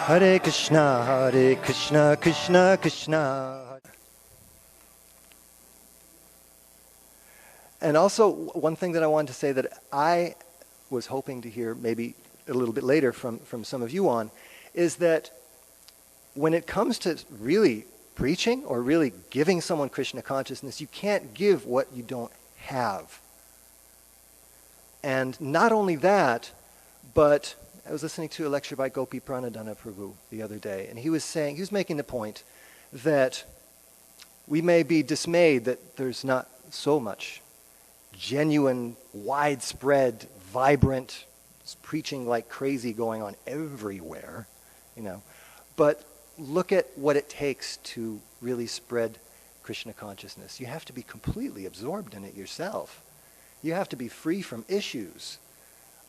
Hare Krishna, Krishna Krishna. And also, one thing that I wanted to say that I was hoping to hear maybe a little bit later from some of you on, is that when it comes to really preaching or really giving someone Krishna consciousness, you can't give what you don't have. And not only that, but I was listening to a lecture by Gopi Pranadhana Prabhu the other day, and he was making the point that we may be dismayed that there's not so much genuine, widespread, vibrant preaching like crazy going on everywhere, but look at what it takes to really spread Krishna consciousness. You have to be completely absorbed in it yourself. You have to be free from issues.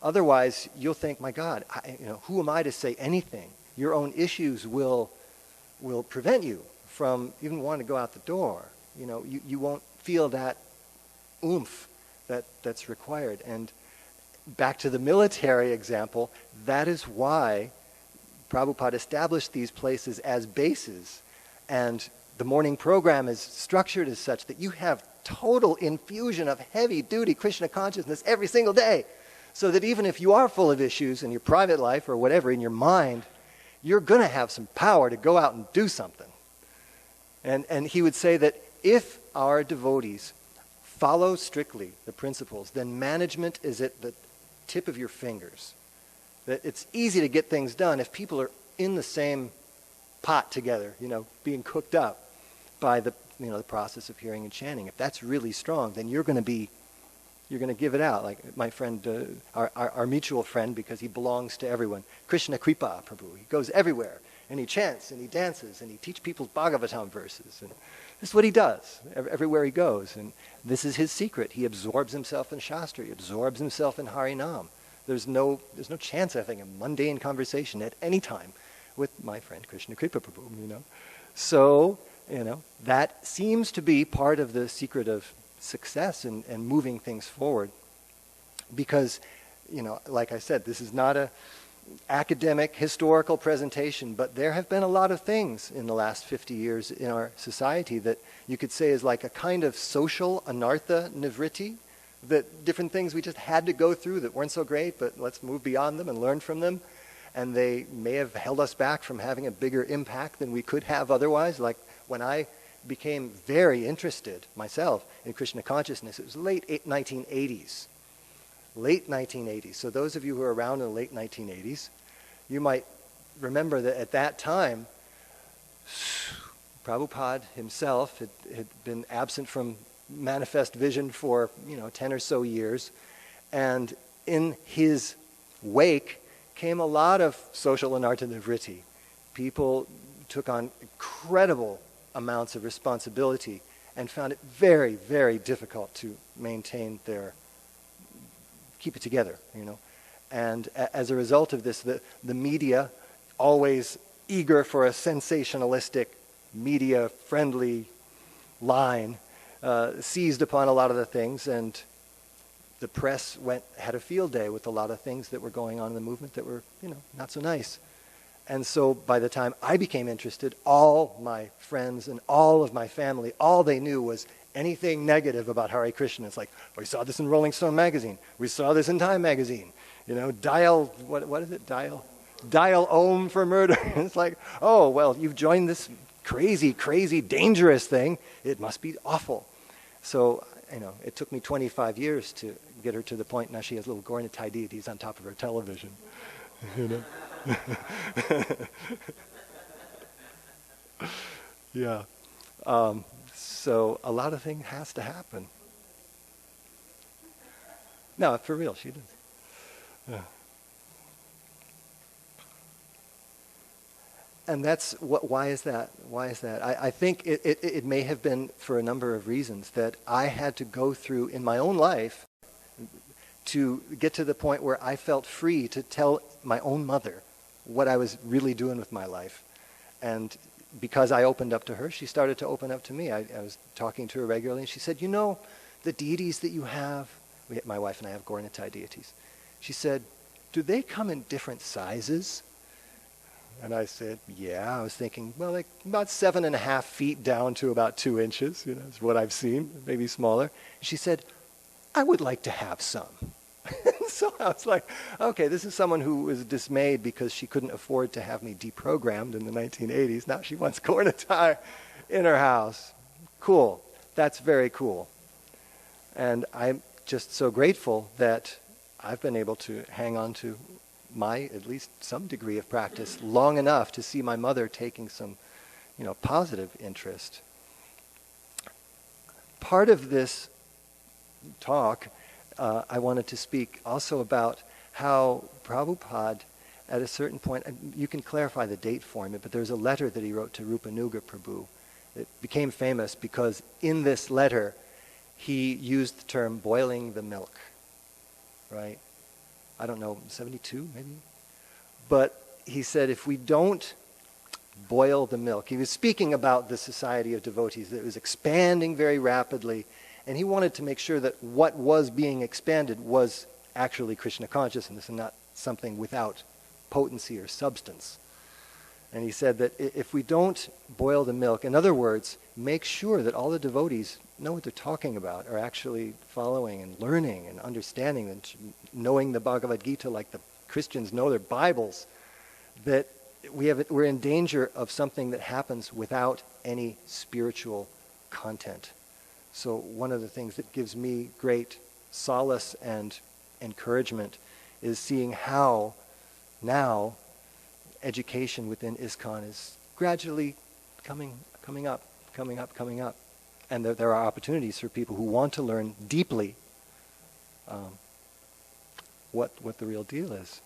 Otherwise, you'll think, my God, who am I to say anything? Your own issues will prevent you from even wanting to go out the door. You won't feel that oomph that's required. And back to the military example, that is why Prabhupada established these places as bases. And the morning program is structured as such that you have total infusion of heavy-duty Krishna consciousness every single day. So that even if you are full of issues in your private life or whatever, in your mind, you're going to have some power to go out and do something. And he would say that if our devotees follow strictly the principles, then management is at the tip of your fingers. That it's easy to get things done if people are in the same pot together, being cooked up by the process of hearing and chanting. If that's really strong, then you're going to give it out. Like my friend, our mutual friend, because he belongs to everyone, Krishna Kripa Prabhu. He goes everywhere, and he chants, and he dances, and he teaches people Bhagavatam verses. And this is what he does everywhere he goes. And this is his secret. He absorbs himself in Shastra. He absorbs himself in Harinam. There's no chance, I think, of mundane conversation at any time with my friend Krishna Kripa Prabhu, So, that seems to be part of the secret of success and moving things forward. Because, like I said, this is not a academic, historical presentation, but there have been a lot of things in the last 50 years in our society that you could say is like a kind of social anartha nivritti, that different things we just had to go through that weren't so great, but let's move beyond them and learn from them. And they may have held us back from having a bigger impact than we could have otherwise. Like when I became very interested myself in Krishna consciousness, it was late 1980s. Late 1980s. So those of you who are around in the late 1980s, you might remember that at that time, Prabhupada himself had been absent from manifest vision for 10 or so years, and in his wake came a lot of social anartha nivritti. People took on incredible amounts of responsibility and found it very, very difficult to maintain keep it together, And as a result of this, the media, always eager for a sensationalistic, media-friendly line, seized upon a lot of the things, and the press had a field day with a lot of things that were going on in the movement that were, not so nice. And so by the time I became interested, all my friends and all of my family, all they knew was anything negative about Hare Krishna. It's like, we saw this in Rolling Stone magazine. We saw this in Time magazine. What is it? Dial Om for murder. It's like, oh, well, you've joined this crazy, crazy, dangerous thing. It must be awful. So, it took me 25 years to get her to the point now she has little Gaurnitai deities on top of her television. Yeah. So a lot of things has to happen. No, for real, she does. Yeah. And that's why is that? Why is that? I think it may have been for a number of reasons that I had to go through in my own life to get to the point where I felt free to tell my own mother what I was really doing with my life. And because I opened up to her, she started to open up to me. I was talking to her regularly, and she said, the deities that you have, my wife and I have Gaurnitai deities. She said, do they come in different sizes? And I said, yeah. I was thinking, well, like about 7.5 feet down to about 2 inches, is what I've seen, maybe smaller. She said, I would like to have some. So I was like, okay, this is someone who was dismayed because she couldn't afford to have me deprogrammed in the 1980s. Now she wants corn attire in her house. Cool. That's very cool. And I'm just so grateful that I've been able to hang on to my, at least some degree of practice long enough to see my mother taking some, positive interest. Part of this talk, I wanted to speak also about how Prabhupada, at a certain point, and you can clarify the date for me, but there's a letter that he wrote to Rupanuga Prabhu. It became famous because in this letter, he used the term boiling the milk, right? I don't know, 72 maybe? But he said if we don't boil the milk, he was speaking about the society of devotees that was expanding very rapidly, and he wanted to make sure that what was being expanded was actually Krishna consciousness and not something without potency or substance. And he said that if we don't boil the milk, in other words, make sure that all the devotees know what they're talking about, are actually following and learning and understanding and knowing the Bhagavad Gita like the Christians know their Bibles, that we're in danger of something that happens without any spiritual content. So one of the things that gives me great solace and encouragement is seeing how now education within ISKCON is gradually coming up. And there are opportunities for people who want to learn deeply what the real deal is.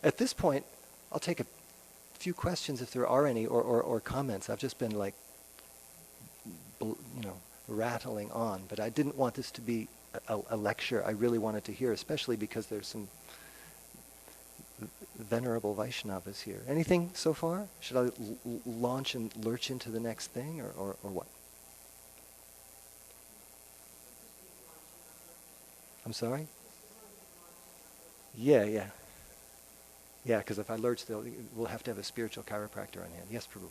At this point, I'll take a few questions if there are any, or comments. I've just been rattling on, but I didn't want this to be a lecture. I really wanted to hear, especially because there's some venerable Vaishnavas here. Anything so far? Should I launch and lurch into the next thing, or what? I'm sorry? Yeah, because if I lurch, we'll have to have a spiritual chiropractor on hand. Yes, Prabhu.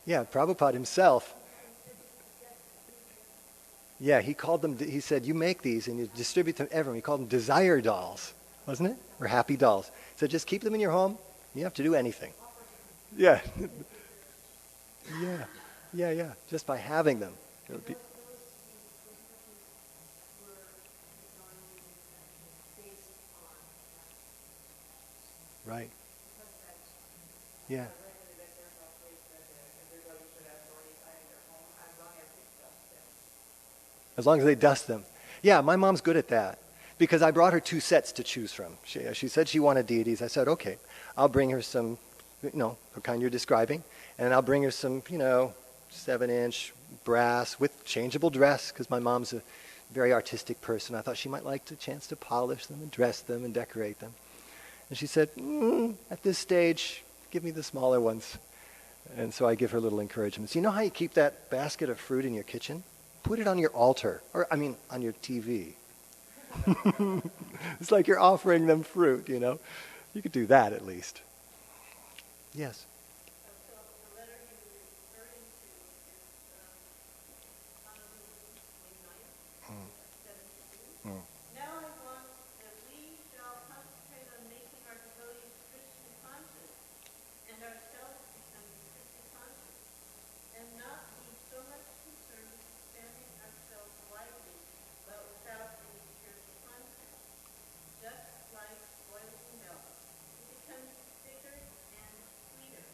Yeah, Prabhupada himself. Yeah, he called them, he said, you make these and you distribute them everywhere. He called them desire dolls, wasn't it? Or happy dolls. He said, just keep them in your home. You don't have to do anything. Yeah. Yeah. Just by having them. It would be... Right. Yeah. As long as they dust them. Yeah, my mom's good at that. Because I brought her 2 sets to choose from. She said she wanted deities. I said, okay, I'll bring her some, the kind you're describing. And I'll bring her some, 7-inch brass with changeable dress, because my mom's a very artistic person. I thought she might like the chance to polish them and dress them and decorate them. And she said, at this stage, give me the smaller ones. And so I give her little encouragements. You know how you keep that basket of fruit in your kitchen? Put it on your altar, on your TV. It's like you're offering them fruit, You could do that at least. Yes. Now I want that we shall concentrate on making our devotees Krishna conscious and ourselves become Krishna conscious, and not be so much concerned with expanding ourselves widely, but without any spiritual content. Just like boiling milk, it becomes thicker and sweeter.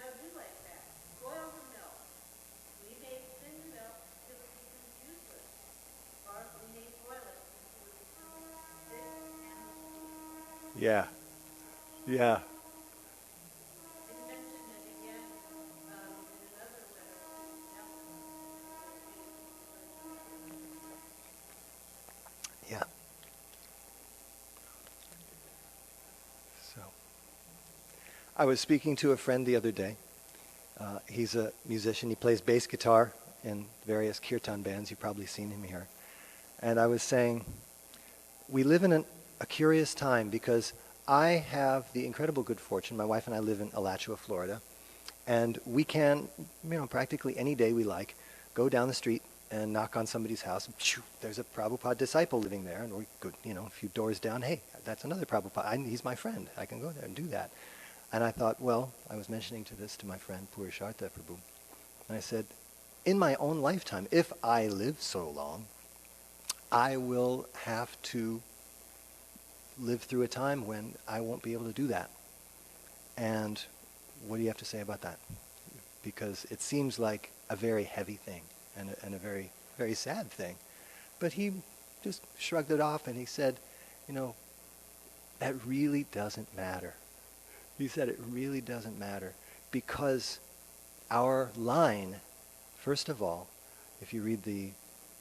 Now do like that. Boil the milk. We may thin the milk till it becomes useless, or we may boil it until it becomes thick and sweet. Yeah. I was speaking to a friend the other day. He's a musician. He plays bass guitar in various kirtan bands. You've probably seen him here. And I was saying, we live in a curious time because I have the incredible good fortune. My wife and I live in Alachua, Florida. And we can, practically any day we like, go down the street and knock on somebody's house. And there's a Prabhupada disciple living there. And we go, a few doors down. Hey, that's another Prabhupada. He's my friend. I can go there and do that. And I thought, well, I was mentioning to my friend Purushartha Prabhu. And I said, in my own lifetime, if I live so long, I will have to live through a time when I won't be able to do that. And what do you have to say about that? Because it seems like a very heavy thing and a very, very sad thing. But he just shrugged it off and he said, that really doesn't matter. He said it really doesn't matter because our line, first of all, if you read the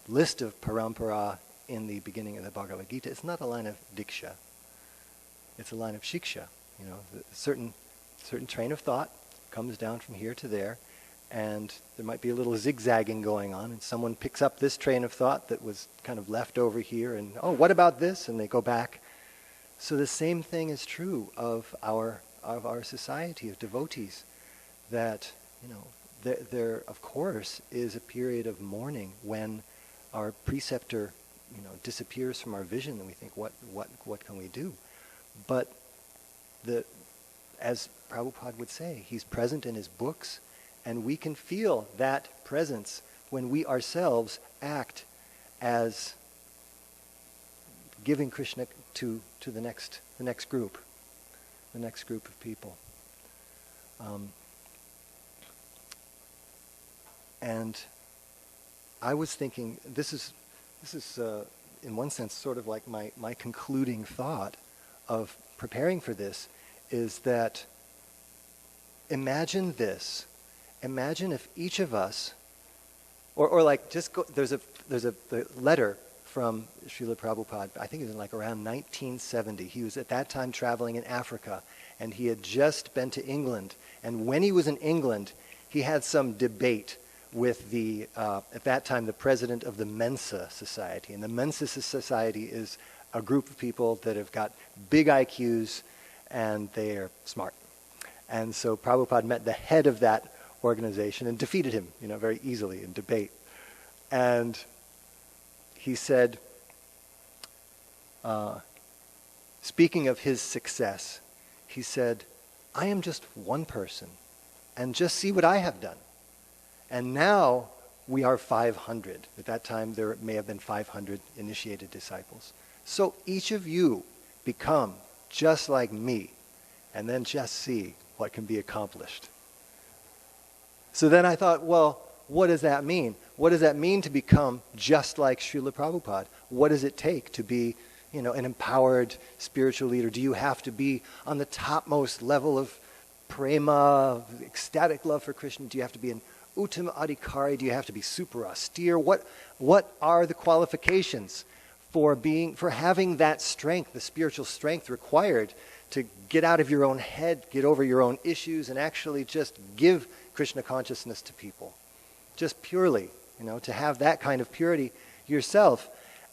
list of parampara in the beginning of the Bhagavad Gita, it's not a line of diksha. It's a line of shiksha. A certain train of thought comes down from here to there, and there might be a little zigzagging going on, and someone picks up this train of thought that was kind of left over here, and, oh, what about this? And they go back. So the same thing is true of our society of devotees, that, there of course is a period of mourning when our preceptor, disappears from our vision, and we think, what can we do? But as Prabhupada would say, he's present in his books, and we can feel that presence when we ourselves act as giving Krishna to the next group of people. And I was thinking, this is in one sense sort of like my concluding thought of preparing for this, is that imagine this. Imagine if each of us, or like just go, there's a letter from Srila Prabhupada, I think it was in like around 1970. He was at that time traveling in Africa, and he had just been to England. And when he was in England, he had some debate with at that time, the president of the Mensa Society. And the Mensa Society is a group of people that have got big IQs, and they are smart. And so Prabhupada met the head of that organization and defeated him, very easily in debate. And he said, speaking of his success, he said, I am just one person, and just see what I have done. And now we are 500. At that time, there may have been 500 initiated disciples. So each of you become just like me, and then just see what can be accomplished. So then I thought, well, what does that mean? What does that mean to become just like Srila Prabhupada? What does it take to be, an empowered spiritual leader? Do you have to be on the topmost level of prema, ecstatic love for Krishna? Do you have to be an Uttama Adhikari? Do you have to be super austere? What are the qualifications for having that strength, the spiritual strength required to get out of your own head, get over your own issues, and actually just give Krishna consciousness to people? Just purely, to have that kind of purity yourself.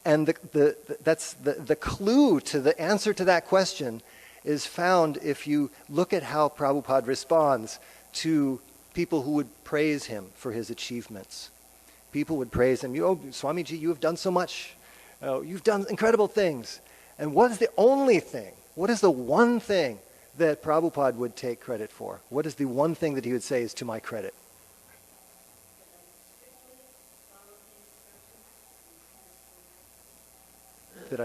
And the clue to the answer to that question is found if you look at how Prabhupada responds to people who would praise him for his achievements. People would praise him, Swamiji, you have done so much. You've done incredible things. And what is the only thing, what is the one thing that Prabhupada would take credit for? What is the one thing that he would say is to my credit? That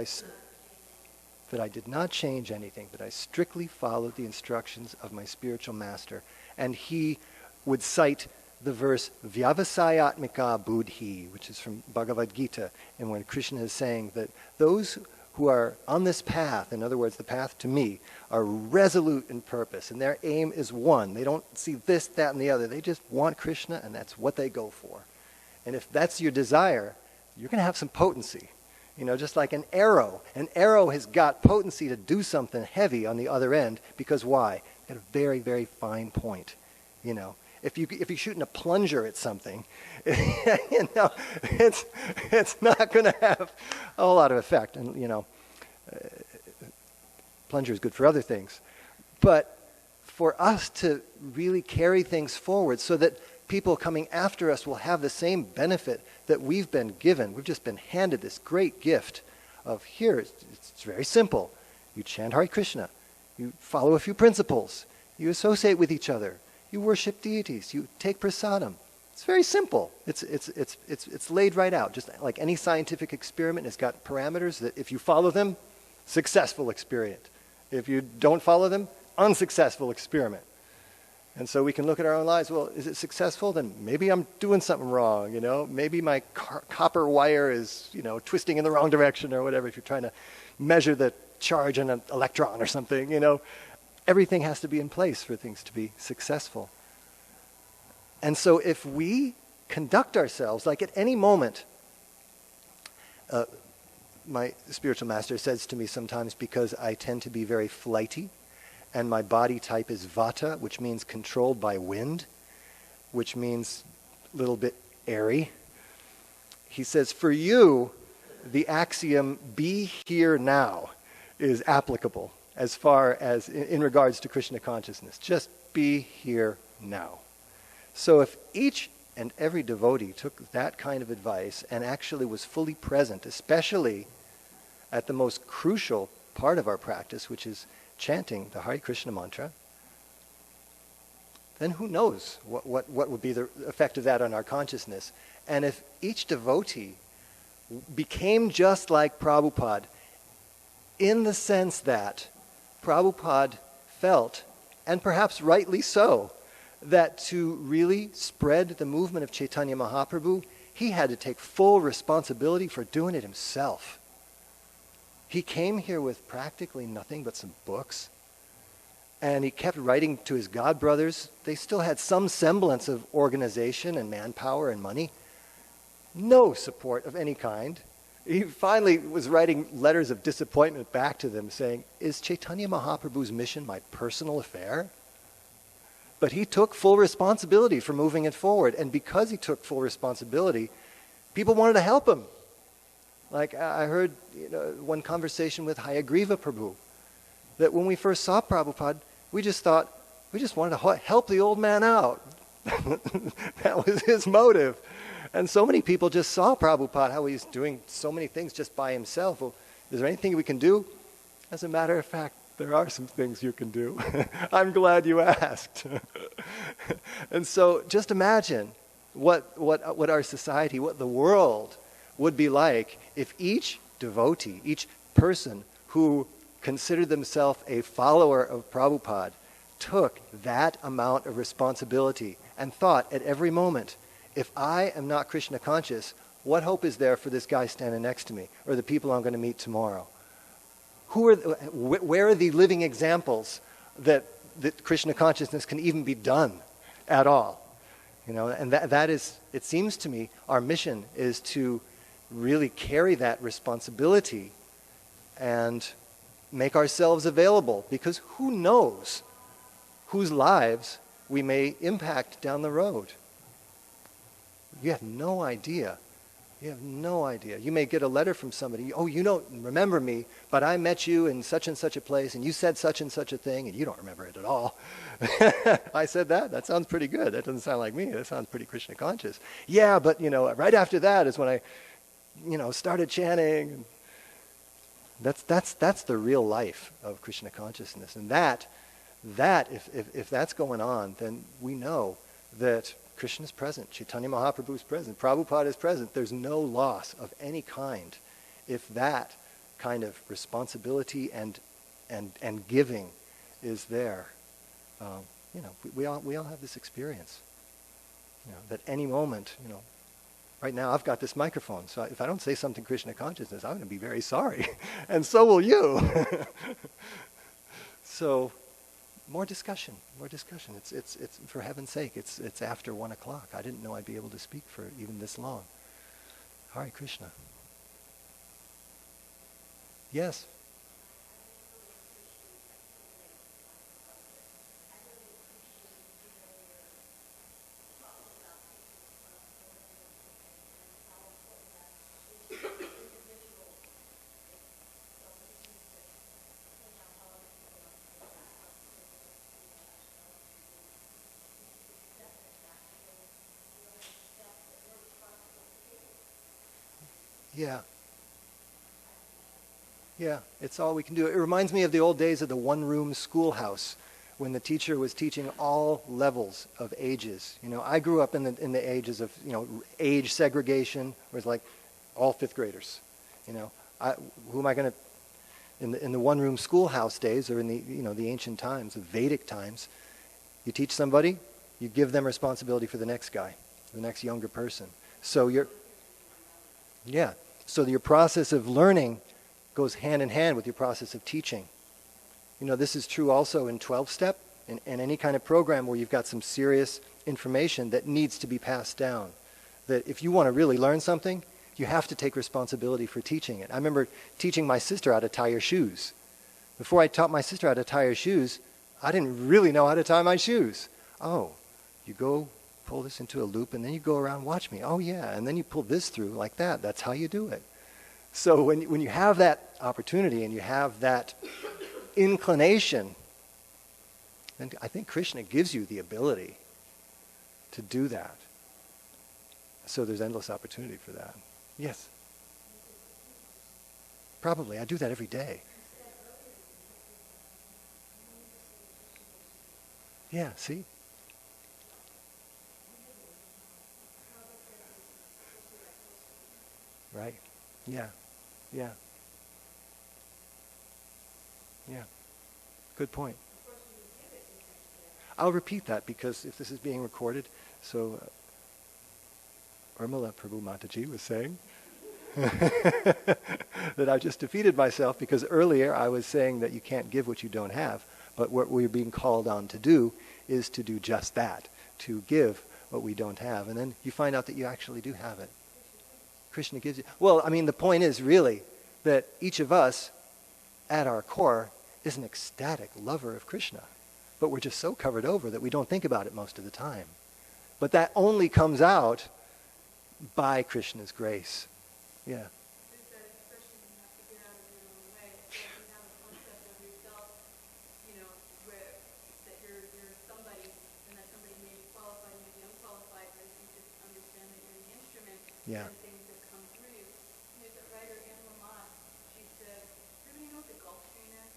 I did not change anything, that I strictly followed the instructions of my spiritual master. And he would cite the verse Vyavasayatmika Buddhi, which is from Bhagavad Gita, and when Krishna is saying that those who are on this path, in other words, the path to me, are resolute in purpose, and their aim is one. They don't see this, that, and the other. They just want Krishna, and that's what they go for. And if that's your desire, you're going to have some potency. Just like an arrow. An arrow has got potency to do something heavy on the other end, because why? at a very, very fine point. You know, if you're shooting a plunger at something, you know, it's not going to have a whole lot of effect. And you know, plunger is good for other things, but for us to really carry things forward so that people coming after us will have the same benefit that we've been given. We've just been handed this great gift of here. It's very simple. You chant Hare Krishna. You follow a few principles. You associate with each other. You worship deities. You take prasadam. It's very simple. It's laid right out. Just like any scientific experiment, it's got parameters that if you follow them, successful experiment. If you don't follow them, unsuccessful experiment. And so we can look at our own lives. Well, is it successful? Then maybe I'm doing something wrong. You know, maybe my copper wire is, you know, twisting in the wrong direction or whatever. If you're trying to measure the charge in an electron or something, you know, everything has to be in place for things to be successful. And so if we conduct ourselves like at any moment, my spiritual master says to me sometimes, because I tend to be very flighty, and my body type is vata, which means controlled by wind, which means a little bit airy. He says, for you, the axiom, be here now, is applicable as far as in regards to Krishna consciousness. Just be here now. So if each and every devotee took that kind of advice and actually was fully present, especially at the most crucial part of our practice, which is chanting the Hare Krishna mantra, then who knows what would be the effect of that on our consciousness. And if each devotee became just like Prabhupada, in the sense that Prabhupada felt, and perhaps rightly so, that to really spread the movement of Chaitanya Mahaprabhu, he had to take full responsibility for doing it himself. He came here with practically nothing but some books, and he kept writing to his god brothers. They still had some semblance of organization and manpower and money. No support of any kind. He finally was writing letters of disappointment back to them saying, is Chaitanya Mahaprabhu's mission my personal affair? But he took full responsibility for moving it forward, and because he took full responsibility, people wanted to help him. Like I heard one conversation with Hayagriva Prabhu, that when we first saw Prabhupada, we just wanted to help the old man out. That was his motive. And so many people just saw Prabhupada, how he's doing so many things just by himself. Well, is there anything we can do? As a matter of fact, there are some things you can do. I'm glad you asked. And so just imagine what our society, what the world would be like if each devotee, each person who considered themselves a follower of Prabhupada took that amount of responsibility and thought at every moment, if I am not Krishna conscious, what hope is there for this guy standing next to me or the people I'm going to meet tomorrow? Where are the living examples that Krishna consciousness can even be done at all? You know, and that is, it seems to me, our mission is to really carry that responsibility and make ourselves available, because who knows whose lives we may impact down the road. You have no idea. You have no idea. You may get a letter from somebody, oh, you don't remember me, but I met you in such and such a place, and you said such and such a thing, and you don't remember it at all. I said that? That sounds pretty good. That doesn't sound like me. That sounds pretty Krishna conscious. Yeah, but, right after that is when I, started chanting. That's the real life of Krishna consciousness. And that if that's going on, then we know that Krishna is present, Chaitanya Mahaprabhu is present, Prabhupada is present. There's no loss of any kind if that kind of responsibility and giving is there. We all have this experience. That any moment, right now I've got this microphone, so if I don't say something Krishna consciousness, I'm going to be very sorry, and so will you. So. More discussion. It's for heaven's sake, it's after 1 o'clock. I didn't know I'd be able to speak for even this long. Hare Krishna. Yes. Yeah. Yeah, it's all we can do. It reminds me of the old days of the one-room schoolhouse when the teacher was teaching all levels of ages. You know, I grew up in the ages of, you know, age segregation, where it's like all fifth graders. You know, who am I going to, in the one-room schoolhouse days, or in the, you know, the ancient times, the Vedic times, you teach somebody, you give them responsibility for the next guy, the next younger person. So so your process of learning goes hand in hand with your process of teaching. You know, this is true also in 12-step, in any kind of program where you've got some serious information that needs to be passed down. That if you want to really learn something, you have to take responsibility for teaching it. I remember teaching my sister how to tie her shoes. Before I taught my sister how to tie her shoes, I didn't really know how to tie my shoes. Oh, you go pull this into a loop and then you go around, watch me. Oh yeah, and then you pull this through like that. That's how you do it. So when you have that opportunity and you have that inclination, then I think Krishna gives you the ability to do that. So there's endless opportunity for that. Yes? Probably. I do that every day. Yeah, see? Right. Yeah. Yeah. Yeah. Good point. I'll repeat that because if this is being recorded, so Urmila Prabhu Mataji was saying that I just defeated myself because earlier I was saying that you can't give what you don't have, but what we're being called on to do is to do just that, to give what we don't have. And then you find out that you actually do have it. Krishna gives you. Well, I mean, the point is really that each of us, at our core, is an ecstatic lover of Krishna. But we're just so covered over that we don't think about it most of the time. But that only comes out by Krishna's grace. Yeah. There's that expression, you have to get out of your own way. It's like you have a concept of yourself, you know, where that you're somebody, and that somebody may be qualified, may be unqualified, but if you just understand that you're the instrument, Yeah. then things that come through you. There's a writer, Anne Lamott, she said, everybody know what the Gulf Stream is?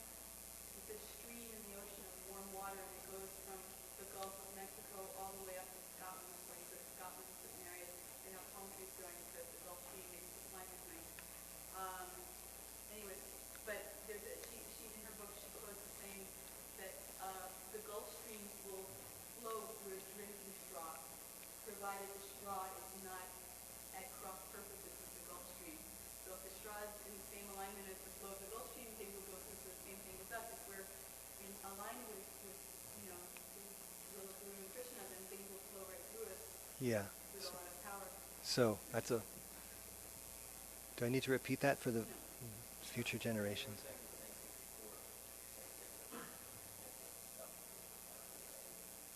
It's a stream in the ocean of warm water, and it goes from the Gulf of Mexico all the way up to Scotland. That's why you go to Scotland in certain areas. They know palm trees growing because the Gulf Stream makes the climate nice. Anyways, but she in her book, she quotes saying that the Gulf streams will flow through a drinking straw, provided the straw is not at cross purposes with the Gulf Stream. So if the straw is in the same alignment as the flow of the Gulf Stream, things will go through the same thing with us. If we're in alignment with you know, the Guru and Krishna, then things will flow right through us. Yeah. With a lot of power. So that's a... Do I need to repeat that for the future generations?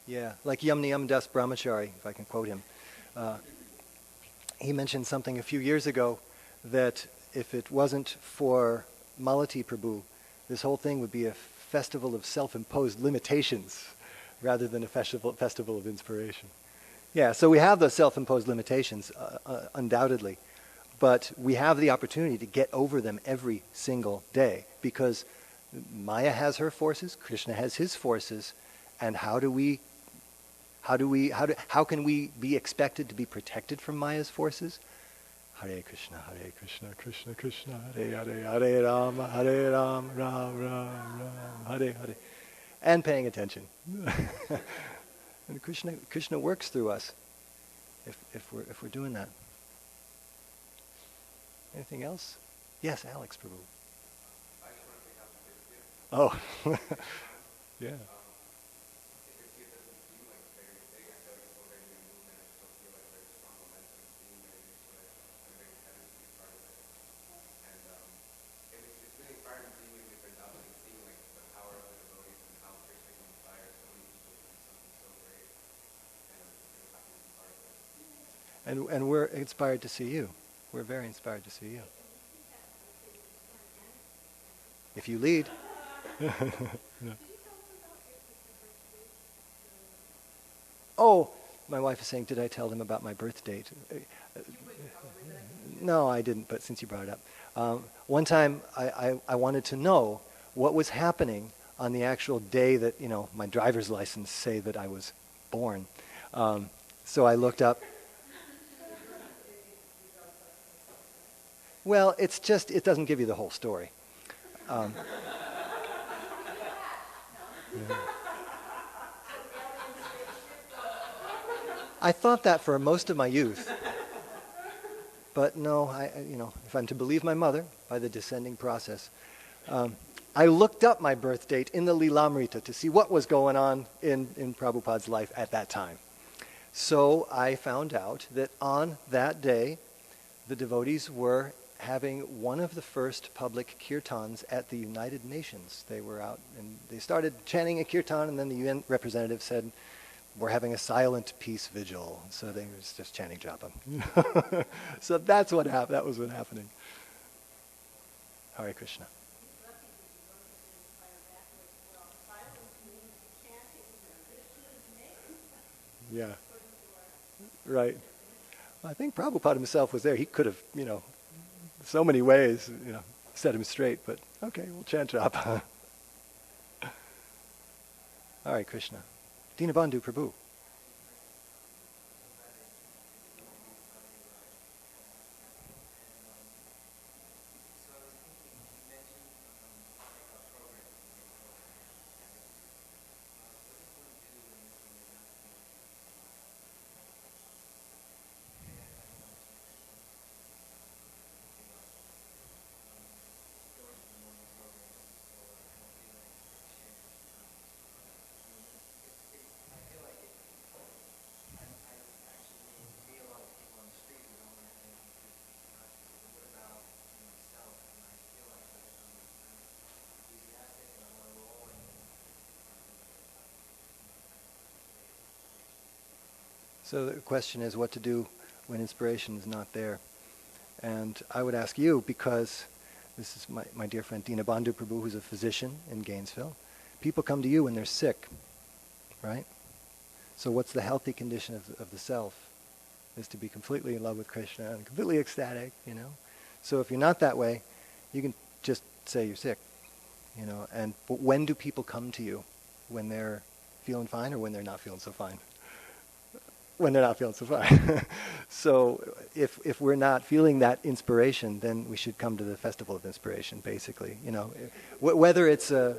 Yeah, like Yamniyam Das Brahmachari, if I can quote him. He mentioned something a few years ago that if it wasn't for Malati Prabhu, this whole thing would be a festival of self-imposed limitations rather than a festival of inspiration. Yeah, so we have those self-imposed limitations, undoubtedly. But we have the opportunity to get over them every single day because Maya has her forces, Krishna has his forces, and how can we be expected to be protected from Maya's forces? Hare Krishna, Krishna Krishna, Hare Hare, Hare Rama, Ram Ram, Hare Hare. And paying attention. And Krishna works through us if we're doing that. Anything else? Yes, Alex Prabhu. I just want to say happy birthday. Oh, yeah. It doesn't seem like very big. I feel like it's still very new movement. I still feel like very strong momentum and being very new to it. I'm very excited to be part of it. And it's really inspiring being in Vrindaban and seeing like the power of the devotees and how Krishna can inspire so many people to do something so great. And I'm just really happy to be part of it. And we're inspired to see you. We're very inspired to see you. If you lead. No. Oh, my wife is saying, did I tell them about my birth date? No, I didn't, but since you brought it up. One time I wanted to know what was happening on the actual day that, my driver's license say that I was born. So I looked up. Well, it doesn't give you the whole story. I thought that for most of my youth. But no, if I'm to believe my mother, by the descending process, I looked up my birth date in the Lilamrita to see what was going on in Prabhupada's life at that time. So I found out that on that day, the devotees were having one of the first public kirtans at the United Nations. They were out and they started chanting a kirtan, and then the UN representative said, "We're having a silent peace vigil." So they were just chanting japa. So that's what happened. That was what happening. Hare Krishna. Yeah. Right. I think Prabhupada himself was there. He could have, so many ways, set him straight, but okay, we'll chant japa. Hare Krishna. Dinabandhu Prabhu. So the question is what to do when inspiration is not there. And I would ask you, because this is my dear friend Dinabandhu Prabhu, who's a physician in Gainesville. People come to you when they're sick, right? So what's the healthy condition of the self? Is to be completely in love with Krishna and completely ecstatic, So if you're not that way, you can just say you're sick, But when do people come to you? When they're feeling fine or when they're not feeling so fine? When they're not feeling so fine. So if we're not feeling that inspiration, then we should come to the Festival of Inspiration, basically. Whether it's a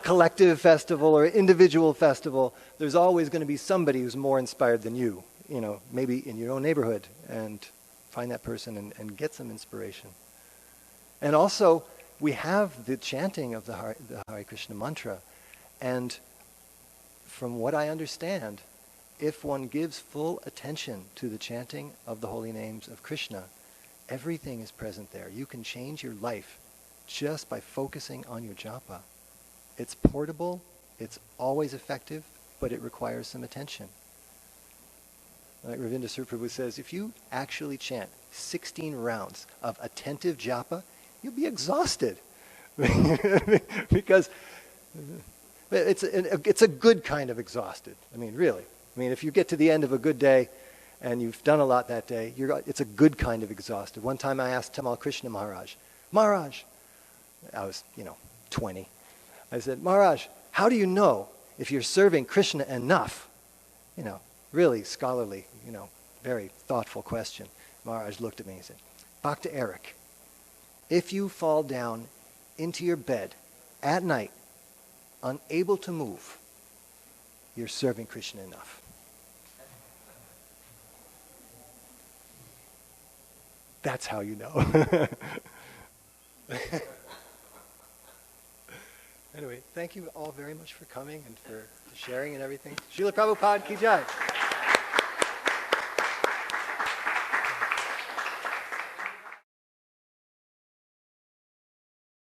collective festival or an individual festival, there's always going to be somebody who's more inspired than you, maybe in your own neighborhood, and find that person and get some inspiration. And also, we have the chanting of the Hare Krishna mantra, and from what I understand, if one gives full attention to the chanting of the holy names of Krishna, everything is present there. You can change your life just by focusing on your japa. It's portable, it's always effective, but it requires some attention. Like Ravinda Sir Prabhu says, if you actually chant 16 rounds of attentive japa, you'll be exhausted. Because it's a good kind of exhausted. Really. If you get to the end of a good day and you've done a lot that day, it's a good kind of exhausted. One time I asked Tamal Krishna Maharaj, I was, 20. I said, Maharaj, how do you know if you're serving Krishna enough? Really scholarly, very thoughtful question. Maharaj looked at me and said, Bhakta Eric, if you fall down into your bed at night, unable to move, you're serving Krishna enough. That's how you know. Anyway, thank you all very much for coming and for sharing and everything. Srila Prabhupada ki jai.